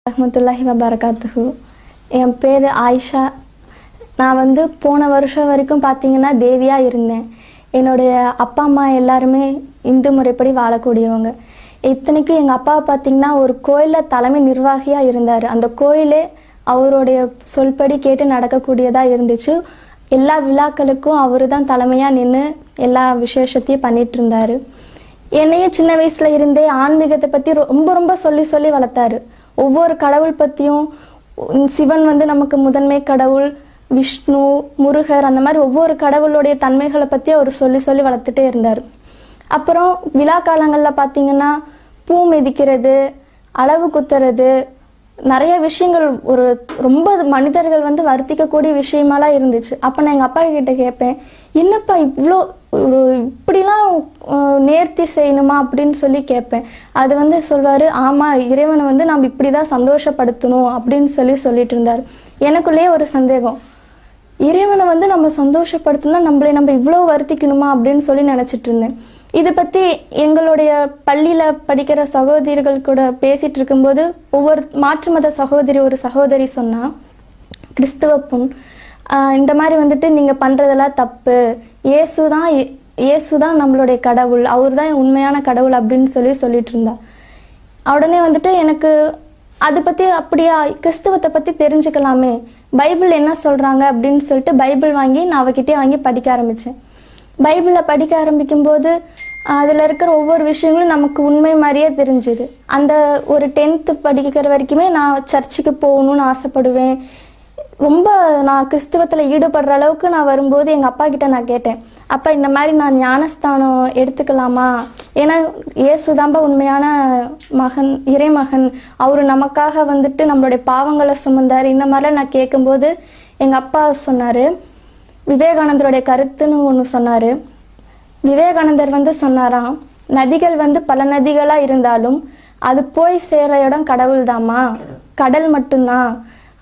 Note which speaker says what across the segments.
Speaker 1: ரஹ்மத்துல்லாஹி வபரகாத்துஹு. என் பேர் ஆயிஷா. நான் போன வருஷம் வரைக்கும் பார்த்தீங்கன்னா தேவியாக இருந்தேன். என்னுடைய அப்பா அம்மா எல்லாருமே இந்து முறைப்படி வாழக்கூடியவங்க. இத்தனைக்கும் எங்கள் அப்பா பார்த்தீங்கன்னா ஒரு கோயிலில் தலைமை நிர்வாகியாக இருந்தார். அந்த கோயிலே அவருடைய சொல்படி கேட்டு நடக்கக்கூடியதாக இருந்துச்சு. எல்லா விழாக்களுக்கும் அவர் தான் தலைமையாக நின்று எல்லா விசேஷத்தையும் பண்ணிட்டு இருந்தார். என்னையும் சின்ன வயசுல இருந்தே ஆன்மீகத்தை பற்றி ரொம்ப ரொம்ப சொல்லி சொல்லி வளர்த்தாரு. ஒவ்வொரு கடவுள் பற்றியும் சிவன் நமக்கு முதன்மை கடவுள், விஷ்ணு, முருகர், அந்த மாதிரி ஒவ்வொரு கடவுளுடைய தன்மைகளை பற்றி அவர் சொல்லி சொல்லி வளர்த்துட்டே இருந்தார். அப்புறம் விழா காலங்களில் பார்த்தீங்கன்னா பூ மிதிக்கிறது, அளவு குத்துறது, நிறைய விஷயங்கள் ஒரு ரொம்ப மனிதர்கள் வருத்திக்கக்கூடிய விஷயமாலாம் இருந்துச்சு. அப்போ நான் எங்கள் அப்பா கிட்ட கேட்பேன், என்னப்பா இவ்வளோ இப்படிலாம் நேர்த்தி செய்யணுமா அப்படின்னு சொல்லி கேட்பேன். அது சொல்வார், ஆமாம் இறைவனை நம்ம இப்படி தான் சந்தோஷப்படுத்தணும் அப்படின்னு சொல்லிட்டு இருந்தார். எனக்குள்ளேயே ஒரு சந்தேகம், இறைவனை நம்ம சந்தோஷப்படுத்தணும்னா நம்ம இவ்வளோ வருத்திக்கணுமா அப்படின்னு சொல்லி நினச்சிட்டு இருந்தேன். இதை பற்றி எங்களுடைய பள்ளியில் படிக்கிற சகோதரிகள் கூட பேசிகிட்டு இருக்கும்போது ஒவ்வொரு மாற்று மத ஒரு சகோதரி சொன்னால், கிறிஸ்துவ பொண், இந்த மாதிரி நீங்கள் பண்ணுறதெல்லாம் தப்பு, இயேசு தான் நம்மளுடைய கடவுள், அவர் தான் உண்மையான கடவுள் அப்படின்னு சொல்லிட்டு இருந்தா. உடனே எனக்கு அதை பற்றி அப்படியா கிறிஸ்துவத்தை பற்றி தெரிஞ்சுக்கலாமே, பைபிள் என்ன சொல்கிறாங்க அப்படின்னு சொல்லிட்டு பைபிள் வாங்கி நான் அவகிட்டே வாங்கி படிக்க ஆரம்பித்தேன். பைபிளில் படிக்க ஆரம்பிக்கும்போது அதில் இருக்கிற ஒவ்வொரு விஷயங்களும் நமக்கு உண்மை மாதிரியே தெரிஞ்சுது. அந்த ஒரு 10th படிக்கிற வரைக்குமே நான் சர்ச்சுக்கு போகணும்னு ஆசைப்படுவேன். ரொம்ப நான் கிறிஸ்துவத்தில் ஈடுபடுற அளவுக்கு நான் வரும்போது எங்கள் அப்பா கிட்ட நான் கேட்டேன், அப்பா இந்த மாதிரி நான் ஞானஸ்தானம் எடுத்துக்கலாமா, ஏன்னா இயேசுதாம்பா உண்மையான மகன், இறைமகன், அவர் நமக்காக நம்மளுடைய பாவங்களை சுமந்தார். இந்த மாதிரிலாம் நான் கேட்கும்போது எங்கள் அப்பா சொன்னார், விவேகானந்தருடைய கருத்துன்னு ஒன்று சொன்னார். விவேகானந்தர் சொன்னாராம், நதிகள் பல நதிகளாக இருந்தாலும் அது போய் சேர இடம் கடவுள் தாம்மா, கடல் மட்டும்தான்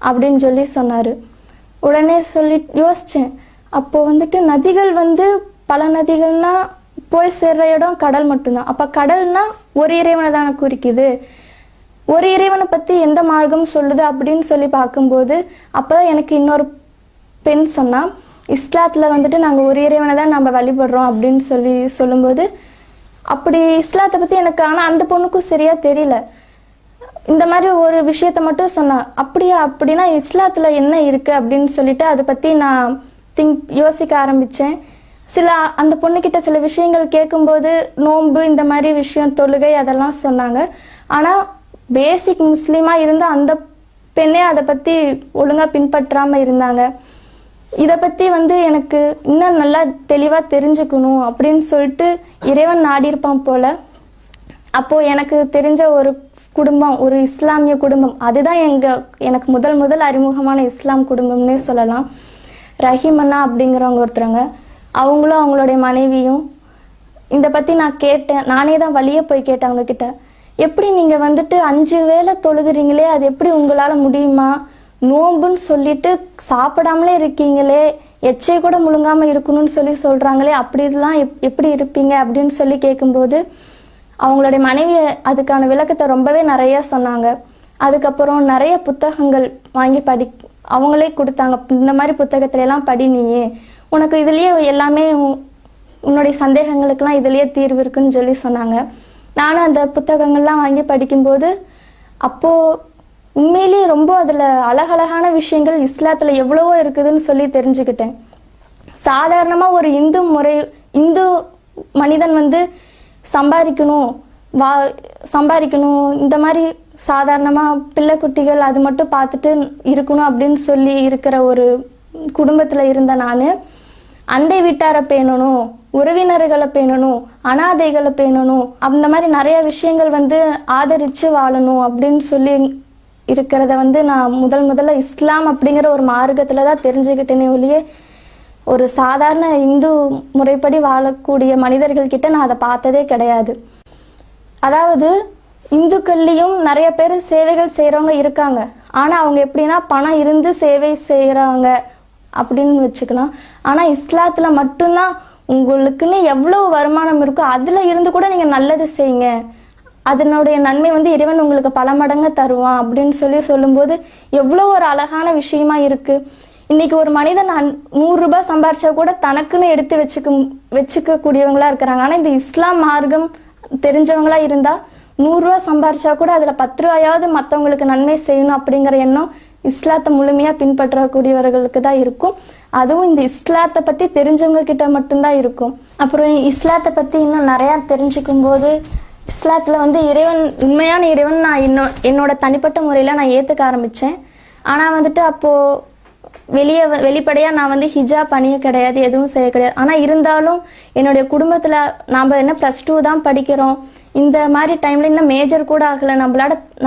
Speaker 1: அப்படின்னு சொன்னார். உடனே யோசித்தேன், அப்போது நதிகள் பல நதிகள்னா போய் சேர்ற இடம் கடல் மட்டும்தான். அப்போ கடல்னா ஒரு இறைவனை தானே குறிக்குது, ஒரு இறைவனை பற்றி எந்த மார்க்கம் சொல்லுது அப்படின்னு பார்க்கும்போது அப்போ தான் எனக்கு இன்னொரு பெண் சொன்னால், இஸ்லாத்தில் நாங்கள் ஒரு இறைவனை தான் நம்ம வழிபடுறோம் அப்படின்னு சொல்லும்போது, அப்படி இஸ்லாத்தை பற்றி எனக்கு ஆனால் அந்த பொண்ணுக்கும் சரியாக தெரியல. இந்த மாதிரி ஒரு விஷயத்த மட்டும் சொன்னான். அப்படின்னா இஸ்லாத்தில் என்ன இருக்குது அப்படின்னு சொல்லிட்டு அதை பற்றி நான் யோசிக்க ஆரம்பித்தேன். அந்த பொண்ணுக்கிட்ட சில விஷயங்கள் கேட்கும்போது நோன்பு, இந்த மாதிரி விஷயம், தொழுகை, அதெல்லாம் சொன்னாங்க. ஆனால் பேசிக் முஸ்லீமாக இருந்த அந்த பெண்ணே அதை பற்றி ஒழுங்காக பின்பற்றாமல் இருந்தாங்க. இதை பற்றி எனக்கு இன்னும் நல்லா தெளிவாக தெரிஞ்சுக்கணும் அப்படின்னு சொல்லிட்டு இறைவன் நாடியிருப்பான் போல். அப்போது எனக்கு தெரிஞ்ச ஒரு குடும்பம், ஒரு இஸ்லாமிய குடும்பம், அதுதான் எனக்கு முதல் அறிமுகமான இஸ்லாம் குடும்பம்னே சொல்லலாம். ரஹீமண்ணா அப்படிங்கிறவங்க ஒருத்தவங்க, அவங்களும் அவங்களுடைய மனைவியும். இதை பற்றி நான் கேட்டேன், நானே தான் வழியே போய் கேட்டேன் அவங்கக்கிட்ட, எப்படி நீங்கள் 5 வேளை தொழுகிறீங்களே, அது எப்படி உங்களால் முடியுமா, நோம்புன்னு சொல்லிட்டு சாப்பிடாமலே இருக்கீங்களே, எச்சை கூட முழுங்காமல் இருக்கணும்னு சொல்கிறாங்களே, அப்படி இதெல்லாம் எப்படி இருப்பீங்க அப்படின்னு கேட்கும்போது அவங்களுடைய மனைவி அதுக்கான விளக்கத்தை ரொம்பவே நிறைய சொன்னாங்க. அதுக்கப்புறம் நிறைய புத்தகங்கள் வாங்கி அவங்களே கொடுத்தாங்க. இந்த மாதிரி புத்தகத்திலலாம் படி, நீயே உனக்கு இதுலேயே எல்லாமே உன்னுடைய சந்தேகங்களுக்கெல்லாம் இதுலேயே தீர்வு இருக்குன்னு சொன்னாங்க. நானும் அந்த புத்தகங்கள்லாம் வாங்கி படிக்கும்போது அப்போது உண்மையிலேயே ரொம்ப அதில் அழகழகான விஷயங்கள் இஸ்லாத்தில் எவ்வளவோ இருக்குதுன்னு தெரிஞ்சுக்கிட்டேன். சாதாரணமாக ஒரு இந்து மனிதன் சம்பாதிக்கணும், இந்த மாதிரி சாதாரணமாக பிள்ளை குட்டிகள் அது மட்டும் பார்த்துட்டு இருக்கணும் அப்படின்னு இருக்கிற ஒரு குடும்பத்தில் இருந்த நான், அண்டை வீட்டாரை பேணணும், உறவினர்களை பேணணும், அனாதைகளை பேணணும், அந்த மாதிரி நிறைய விஷயங்கள் ஆதரித்து வாழணும் அப்படின்னு இருக்கிறத நான் முதல்ல இஸ்லாம் அப்படிங்கிற ஒரு மார்க்கத்தில் தான் தெரிஞ்சுக்கிட்டேனே ஒழிய ஒரு சாதாரண இந்து முறைப்படி வாழக்கூடிய மனிதர்கள்கிட்ட நான் அதை பார்த்ததே கிடையாது. அதாவது இந்துக்கள்லேயும் நிறைய பேர் சேவைகள் செய்கிறவங்க இருக்காங்க. ஆனால் அவங்க எப்படின்னா பணம் இருந்து சேவை செய்கிறவங்க அப்படின்னு வச்சுக்கலாம். ஆனால் இஸ்லாத்தில் மட்டும்தான் உங்களுக்குன்னு எவ்வளோ வருமானம் இருக்கோ அதில் இருந்து கூட நீங்கள் நல்லது செய்யுங்க, அதனுடைய நன்மை வந்து இறைவன் உங்களுக்கு பல மடங்கு தருவான் அப்படின்னு சொல்லும்போது எவ்வளோ ஒரு அழகான விஷயமா இருக்கு. இன்னைக்கு ஒரு மனிதன் 100 ரூபாய் சம்பாரிச்சா கூட தனக்குன்னு எடுத்து வச்சுக்க கூடியவங்களா இருக்கிறாங்க. ஆனால் இந்த இஸ்லாம் மார்க்கம் தெரிஞ்சவங்களா இருந்தா 100 ரூபாய் சம்பாரிச்சா கூட அதுல 10 ரூபாயாவது மற்றவங்களுக்கு நன்மை செய்யணும் அப்படிங்கிற எண்ணம் இஸ்லாத்தை முழுமையா பின்பற்றக்கூடியவர்களுக்கு தான் இருக்கும். அதுவும் இந்த இஸ்லாத்தை பத்தி தெரிஞ்சவங்க கிட்ட மட்டும்தான் இருக்கும். அப்புறம் இஸ்லாத்தை பத்தி இன்னும் நிறைய தெரிஞ்சுக்கும் போது இஸ்லாத்துல வந்து இறைவன் உண்மையான இறைவன் நான் என்னோட தனிப்பட்ட முறையில நான் ஏத்துக்க ஆரம்பிச்சேன். ஆனா வந்துட்டு அப்போ வெளிப்படையா நான் வந்து ஹிஜாப் அணிய கிடையாது, எதுவும் செய்ய கிடையாது. ஆனா இருந்தாலும் என்னுடைய குடும்பத்துல நாம என்ன +2 தான் படிக்கிறோம், இந்த மாதிரி டைம்ல இன்னும் மேஜர் கூட ஆகலை,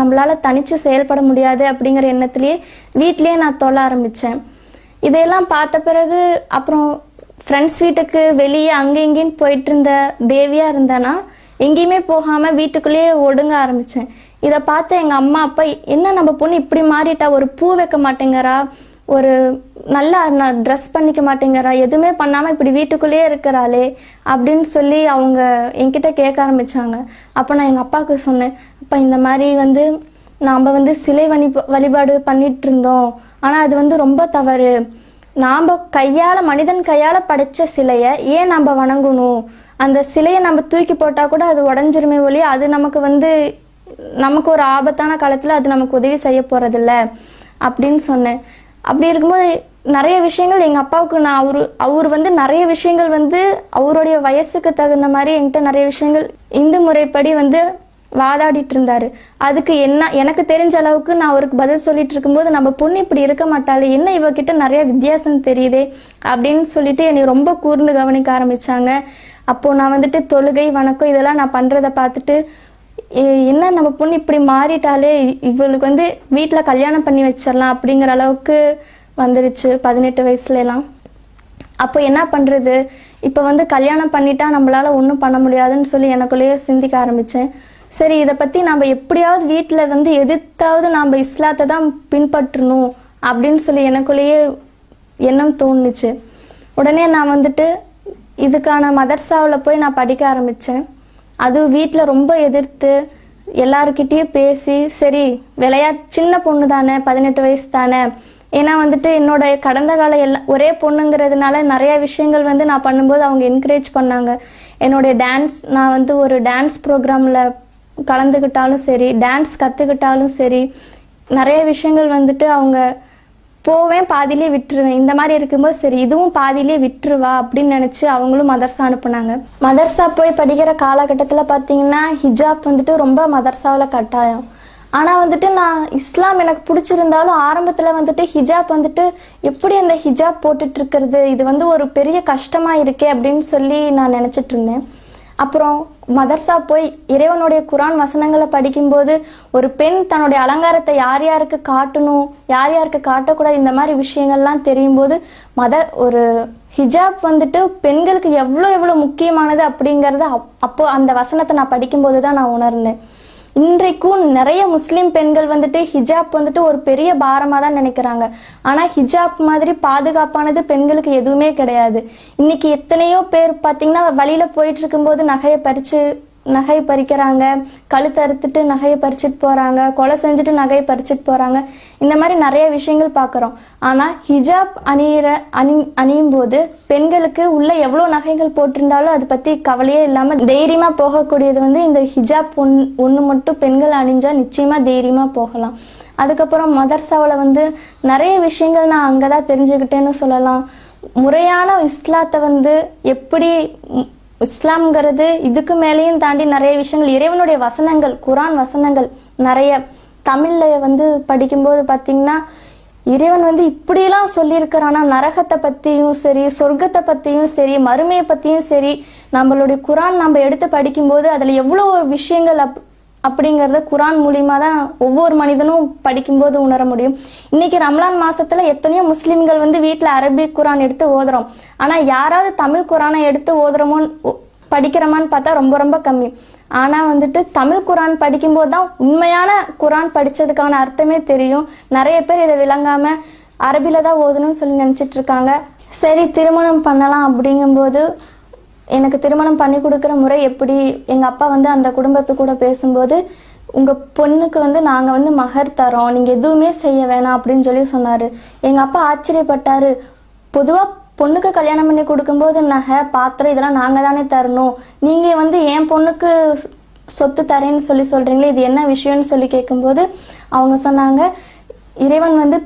Speaker 1: நம்மளால தனிச்சு செயல்பட முடியாது அப்படிங்கிற எண்ணத்திலேயே வீட்லயே நான் தொல்ல ஆரம்பிச்சேன். இதையெல்லாம் பார்த்த பிறகு அப்புறம் ஃப்ரெண்ட்ஸ் வீட்டுக்கு வெளியே அங்கே இங்கேன்னு போயிட்டு இருந்த தேவியா இருந்தேன்னா எங்கேயுமே போகாம வீட்டுக்குள்ளேயே ஒடுங்க ஆரம்பிச்சேன். இதை பார்த்து எங்க அம்மா அப்பா, என்ன நம்ம பொண்ணு இப்படி மாறிட்டா, ஒரு பூ வைக்க மாட்டேங்கிறா, ஒரு நல்லா ட்ரெஸ் பண்ணிக்க மாட்டேங்கிறா, எதுவுமே பண்ணாம இப்படி வீட்டுக்குள்ளேயே இருக்கிறாளே அப்படின்னு சொல்லி அவங்க என்கிட்ட கேட்க ஆரம்பிச்சாங்க. அப்போ நான் எங்க அப்பாவுக்கு சொன்னேன், அப்பா இந்த மாதிரி வந்து நாம் வந்து சிலை வழிபாடு பண்ணிட்டு இருந்தோம், ஆனா அது வந்து ரொம்ப தவறு. நாம் மனிதன் கையால படைச்ச சிலையை ஏன் நம்ம வணங்கணும், அந்த சிலையை நம்ம தூக்கி போட்டா கூட அது உடஞ்சிருமே ஒழிய அது நமக்கு ஒரு ஆபத்தான காலத்துல அது நமக்கு உதவி செய்ய போறதில்ல அப்படின்னு சொன்னேன். அப்படி இருக்கும்போது நிறைய விஷயங்கள் எங்க அப்பாவுக்கு நான் அவர் வந்து நிறைய விஷயங்கள் வந்து அவருடைய வயசுக்கு தகுந்த மாதிரி என்கிட்ட நிறைய விஷயங்கள் இந்து முறைப்படி வந்து வாதாடிட்டு இருந்தாரு. அதுக்கு எனக்கு தெரிஞ்ச அளவுக்கு நான் அவருக்கு பதில் சொல்லிட்டு இருக்கும்போது, நம்ம பொண்ணு இப்படி இருக்க மாட்டாளே, என்ன இவகிட்ட நிறைய வித்தியாசம் தெரியுதே அப்படின்னு சொல்லிட்டு என்னை ரொம்ப கூர்ந்து கவனிக்க ஆரம்பிச்சாங்க. அப்போ நான் வந்துட்டு தொழுகை வணக்கம் இதெல்லாம் நான் பண்றதை பார்த்துட்டு, என்ன நம்ம பொண்ணு இப்படி மாறிட்டாலே, இவளுக்கு வந்து வீட்டுல கல்யாணம் பண்ணி வச்சிடலாம் அப்படிங்கிற அளவுக்கு வந்துருச்சு 18 வயசுல எல்லாம். அப்போ என்ன பண்றது, இப்ப வந்து கல்யாணம் பண்ணிட்டா நம்மளால ஒன்றும் பண்ண முடியாதுன்னு சொல்லி எனக்குள்ளேயே சிந்திக்க ஆரம்பிச்சேன். சரி, இதை பத்தி நம்ம எப்படியாவது வீட்டுல வந்து எதிர்த்தாவது நாம இஸ்லாத்தை தான் பின்பற்றணும் அப்படின்னு சொல்லி எனக்குள்ளேயே எண்ணம் தோணுச்சு. உடனே நான் வந்துட்டு இதுக்கான மதர்சாவில் போய் நான் படிக்க ஆரம்பிச்சேன். அது வீட்டில் ரொம்ப எதிர்த்து எல்லாருக்கிட்டேயும் பேசி, சரி சின்ன பொண்ணு தானே, 18 வயசு தானே, ஏன்னா வந்துட்டு என்னோட கடந்த கால ஒரே பொண்ணுங்கிறதுனால நிறைய விஷயங்கள் வந்து நான் பண்ணும்போது அவங்க என்கரேஜ் பண்ணாங்க. என்னுடைய நான் வந்து ஒரு டான்ஸ் ப்ரோக்ராமில் கலந்துக்கிட்டாலும் சரி, டான்ஸ் கற்றுக்கிட்டாலும் சரி, நிறைய விஷயங்கள் வந்துட்டு அவங்க போவேன் பாதியிலே விட்டுருவேன், இந்த மாதிரி இருக்கும்போது சரி இதுவும் பாதியிலே விட்டுருவா அப்படின்னு நினச்சி அவங்களும் மதர்சா அனுப்புனாங்க. மதர்சா போய் படிக்கிற காலகட்டத்தில் பார்த்தீங்கன்னா ஹிஜாப் வந்துட்டு ரொம்ப மதர்சாவில் கட்டாயம். ஆனால் வந்துட்டு நான் இஸ்லாம் எனக்கு பிடிச்சிருந்தாலும் ஆரம்பத்தில் வந்துட்டு ஹிஜாப் வந்துட்டு எப்படி அந்த ஹிஜாப் போட்டுட்டு இருக்கிறது, இது வந்து ஒரு பெரிய கஷ்டமாக இருக்கே அப்படின்னு சொல்லி நான் நினச்சிட்டு இருந்தேன். அப்புறம் மதர்சா போய் இறைவனுடைய குரான் வசனங்களை படிக்கும்போது ஒரு பெண் தன்னுடைய அலங்காரத்தை யார் யாருக்கு காட்டணும், யார் யாருக்கு காட்டக்கூடாது, இந்த மாதிரி விஷயங்கள்லாம் தெரியும் போது ஒரு ஹிஜாப் வந்துட்டு பெண்களுக்கு எவ்வளோ முக்கியமானது அப்படிங்கிறத அப்போ அந்த வசனத்தை நான் படிக்கும்போது தான் நான் உணர்ந்தேன். இன்றைக்கும் நிறைய முஸ்லீம் பெண்கள் வந்துட்டு ஹிஜாப் வந்துட்டு ஒரு பெரிய பாரமாக தான் நினைக்கிறாங்க. ஆனால் ஹிஜாப் மாதிரி பாதுகாப்பானது பெண்களுக்கு எதுவுமே கிடையாது. இன்னைக்கு எத்தனையோ பேர் பார்த்தீங்கன்னா வழியில் போயிட்டு இருக்கும்போது நகை பறிக்கிறாங்க, கழுத்து அறுத்துட்டு நகையை பறிச்சுட்டு போகிறாங்க, கொலை செஞ்சுட்டு நகையை பறிச்சுட்டு போகிறாங்க, இந்த மாதிரி நிறைய விஷயங்கள் பார்க்குறோம். ஆனால் ஹிஜாப் அணியும் போது பெண்களுக்கு உள்ள எவ்வளோ நகைகள் போட்டிருந்தாலும் அதை பற்றி கவலையே இல்லாமல் தைரியமாக போகக்கூடியது வந்து இந்த ஹிஜாப் ஒன்று மட்டும் பெண்கள் அணிஞ்சா நிச்சயமாக தைரியமாக போகலாம். அதுக்கப்புறம் மதர்சாவில் வந்து நிறைய விஷயங்கள் நான் அங்கே தான் தெரிஞ்சுக்கிட்டேன்னு சொல்லலாம். முறையான இஸ்லாத்தை வந்து எப்படி இஸ்லாம்ங்கிறது இதுக்கு மேலேயும் தாண்டி நிறைய விஷயங்கள், இறைவனுடைய வசனங்கள், குரான் வசனங்கள் நிறைய தமிழ்ல வந்து படிக்கும்போது பார்த்தீங்கன்னா இறைவன் வந்து இப்படியெல்லாம் சொல்லியிருக்கிறானா, நரகத்தை பற்றியும் சரி, சொர்க்கத்தை பற்றியும் சரி, மறுமையை பற்றியும் சரி, நம்மளுடைய குரான் நம்ம எடுத்து படிக்கும்போது அதில் எவ்வளோ விஷயங்கள் அப்படிங்கிறத குரான் மூலியமாக தான் ஒவ்வொரு மனிதனும் படிக்கும்போது உணர முடியும். இன்னைக்கு ரம்லான் மாசத்துல எத்தனையோ முஸ்லிம்கள் வந்து வீட்டில் அரபிக் குரான் எடுத்து ஓதுறோம். ஆனால் யாராவது தமிழ் குரானை எடுத்து படிக்கிறோமான்னு பார்த்தா ரொம்ப ரொம்ப கம்மி. ஆனால் வந்துட்டு தமிழ் குரான் படிக்கும்போது தான் உண்மையான குரான் படித்ததுக்கான அர்த்தமே தெரியும். நிறைய பேர் இதை விளங்காமல் அரபில தான் ஓதணும்னு சொல்லி நினச்சிட்டு இருக்காங்க. சரி திருமணம் பண்ணலாம் அப்படிங்கும்போது எனக்கு திருமணம் பண்ணி கொடுக்குற முறை எப்படி, எங்கள் அப்பா வந்து அந்த குடும்பத்து கூட பேசும்போது உங்கள் பொண்ணுக்கு வந்து நாங்கள் வந்து மகர் தரோம், நீங்கள் எதுவுமே செய்ய வேணாம் அப்படின்னு சொல்லி சொன்னார். எங்கள் அப்பா ஆச்சரியப்பட்டார். பொதுவாக பொண்ணுக்கு கல்யாணம் பண்ணி கொடுக்கும்போது நகை பாத்திரம் இதெல்லாம் நாங்கள் தானே தரணும், நீங்கள் வந்து என் பொண்ணுக்கு சொத்து தரேன்னு சொல்லி சொல்கிறீங்களே, இது என்ன விஷயம்னு சொல்லி கேட்கும்போது அவங்க சொன்னாங்க, இறைவன் வந்து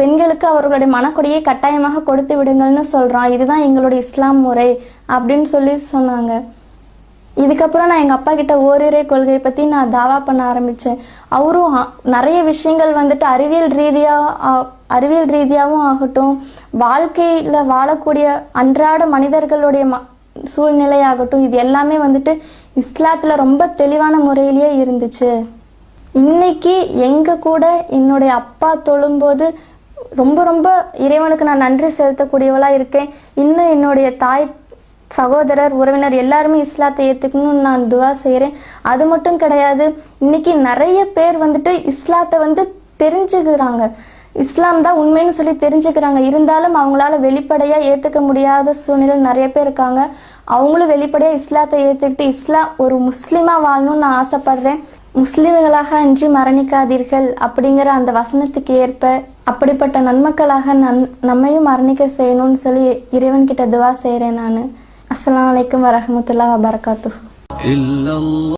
Speaker 1: பெண்களுக்கு அவர்களுடைய மனக்கொடியை கட்டாயமாக கொடுத்து விடுங்கள்னு சொல்கிறான், இதுதான் எங்களுடைய இஸ்லாம் முறை அப்படின்னு சொல்லி சொன்னாங்க. இதுக்கப்புறம் நான் எங்கள் அப்பா கிட்ட ஓரிரை கொள்கையை பற்றி நான் தாவா பண்ண ஆரம்பித்தேன். அவரும் நிறைய விஷயங்கள் வந்துட்டு அறிவியல் ரீதியாகவும் ஆகட்டும், வாழ்க்கையில் வாழக்கூடிய அன்றாட மனிதர்களுடைய சூழ்நிலையாகட்டும், இது எல்லாமே வந்துட்டு இஸ்லாத்தில் ரொம்ப தெளிவான முறையிலேயே இருந்துச்சு. இன்னைக்கு எங்கள் கூட என்னுடைய அப்பா தொழும்போது ரொம்ப ரொம்ப இறைவனுக்கு நான் நன்றி செலுத்தக்கூடியவளாக இருக்கேன். இன்னும் என்னுடைய தாய் சகோதரர் உறவினர் எல்லாருமே இஸ்லாத்தை ஏற்றுக்கணும்னு நான் துவா செய்கிறேன். அது மட்டும் கிடையாது, இன்னைக்கு நிறைய பேர் வந்துட்டு இஸ்லாத்தை வந்து தெரிஞ்சுக்கிறாங்க, இஸ்லாம் தான் உண்மைன்னு சொல்லி தெரிஞ்சுக்கிறாங்க. இருந்தாலும் அவங்களால வெளிப்படையாக ஏற்றுக்க முடியாத சூழ்நிலை நிறைய பேர் இருக்காங்க. அவங்களும் வெளிப்படையாக இஸ்லாத்தை ஏற்றுக்கிட்டு ஒரு முஸ்லீமாக வாழணும்னு நான் ஆசைப்படுறேன். முஸ்லிம்களாக அன்றி மரணிக்காதீர்கள் அப்படிங்கிற அந்த வசனத்துக்கு ஏற்ப அப்படிப்பட்ட நன்மக்களாக நம்மையும் மரணிக்க செய்யணும்னு சொல்லி இறைவன் கிட்ட துவா செய்கிறேன் நான். அஸ்ஸலாமு அலைக்கும் வரஹ்மத்துல்லாஹி வபரகாத்துஹு.